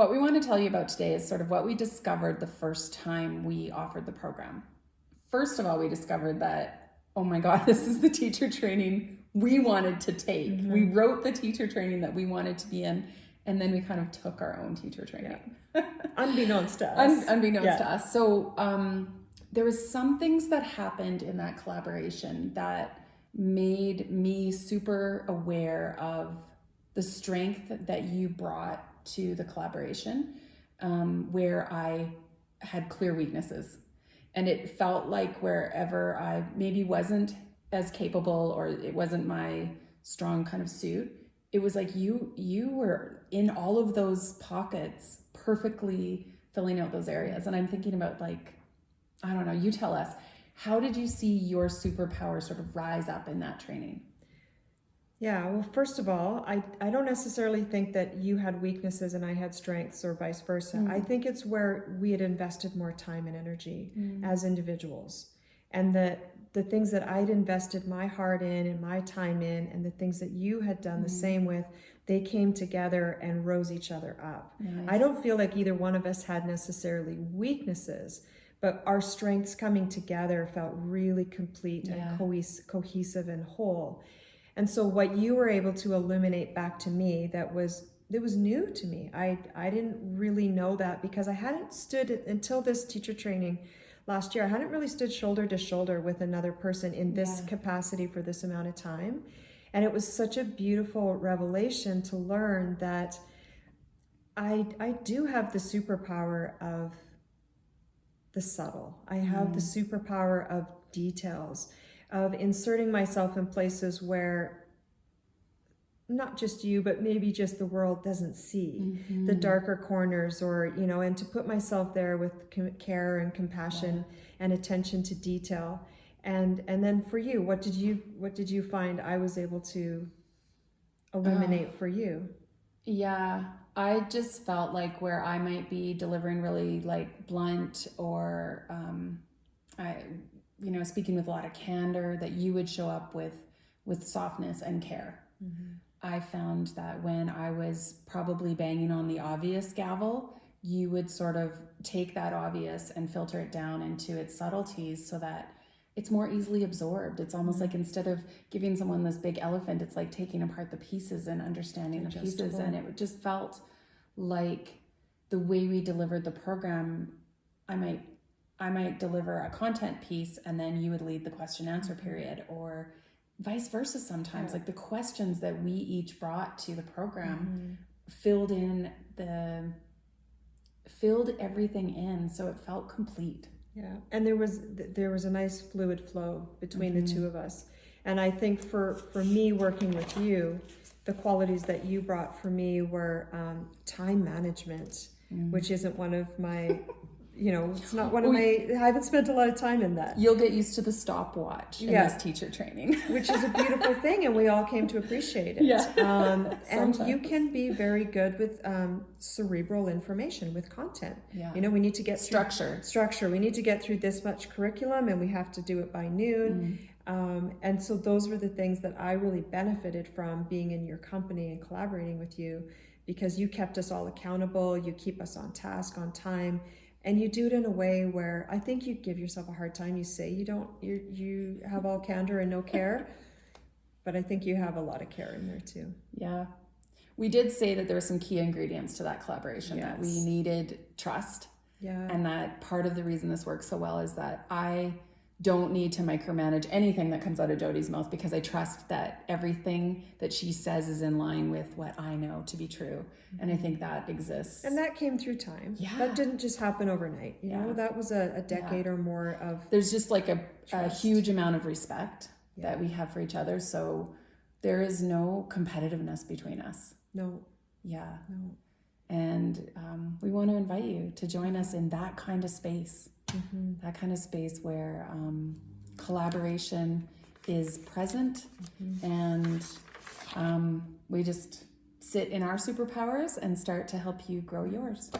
What we want to tell you about today is sort of what we discovered the first time we offered the program. First of all, we discovered that, oh my God, this is the teacher training we wanted to take. Mm-hmm. We wrote the teacher training that we wanted to be in, and then we kind of took our own teacher training. Yeah. Unbeknownst to us. Unbeknownst to us. So there was some things that happened in that collaboration that made me super aware of the strength that you brought to the collaboration, where I had clear weaknesses. And it felt like wherever I maybe wasn't as capable, or it wasn't my strong kind of suit, it was like you were in all of those pockets, perfectly filling out those areas. And I'm thinking about, like, I don't know, you tell us, how did you see your superpower sort of rise up in that training? Yeah, well, first of all, I don't necessarily think that you had weaknesses and I had strengths, or vice versa. I think it's where we had invested more time and energy as individuals. And the things that I'd invested my heart in and my time in, and the things that you had done the same with, they came together and rose each other up. Nice. I don't feel like either one of us had necessarily weaknesses, but our strengths coming together felt really complete and cohesive and whole. And so what you were able to illuminate back to me, that was new to me. I didn't really know that, because I hadn't stood until this teacher training last year. I hadn't really stood shoulder to shoulder with another person in this capacity for this amount of time. And it was such a beautiful revelation to learn that I do have the superpower of the subtle. I have the superpower of details, of inserting myself in places where not just you, but maybe just the world doesn't see the darker corners, or, and to put myself there with care and compassion and attention to detail. And then for you, what did you find I was able to illuminate for you? Yeah, I just felt like where I might be delivering really like blunt, or speaking with a lot of candor, that you would show up with softness and care. I found that when I was probably banging on the obvious gavel, you would sort of take that obvious and filter it down into its subtleties so that it's more easily absorbed. It's almost like, instead of giving someone this big elephant, it's like taking apart the pieces and understanding the pieces. And it just felt like the way we delivered the program, I might deliver a content piece, and then you would lead the question answer period, or vice versa sometimes. Like the questions that we each brought to the program filled everything in, so it felt complete. Yeah, and there was a nice fluid flow between the two of us. And I think for me, working with you, the qualities that you brought for me were time management, which isn't one of my, it's not one of my, I haven't spent a lot of time in that. You'll get used to the stopwatch in this teacher training. Which is a beautiful thing, and we all came to appreciate it. Yeah. And you can be very good with cerebral information, with content. Yeah. We need to get structure. We need to get through this much curriculum, and we have to do it by noon. And so those were the things that I really benefited from being in your company and collaborating with you, because you kept us all accountable, you keep us on task, on time. And you do it in a way where I think you give yourself a hard time. You say you have all candor and no care, but I think you have a lot of care in there too. Yeah. We did say that there were some key ingredients to that collaboration, that we needed trust. Yeah. And that part of the reason this works so well is that I don't need to micromanage anything that comes out of Jody's mouth, because I trust that everything that she says is in line with what I know to be true. And I think that exists. And that came through time. Yeah. That didn't just happen overnight. You know, that was a decade or more of There's just like a huge amount of respect that we have for each other. So there is no competitiveness between us. No. Yeah. No. And we want to invite you to join us in that kind of space. That kind of space where collaboration is present, and we just sit in our superpowers and start to help you grow yours.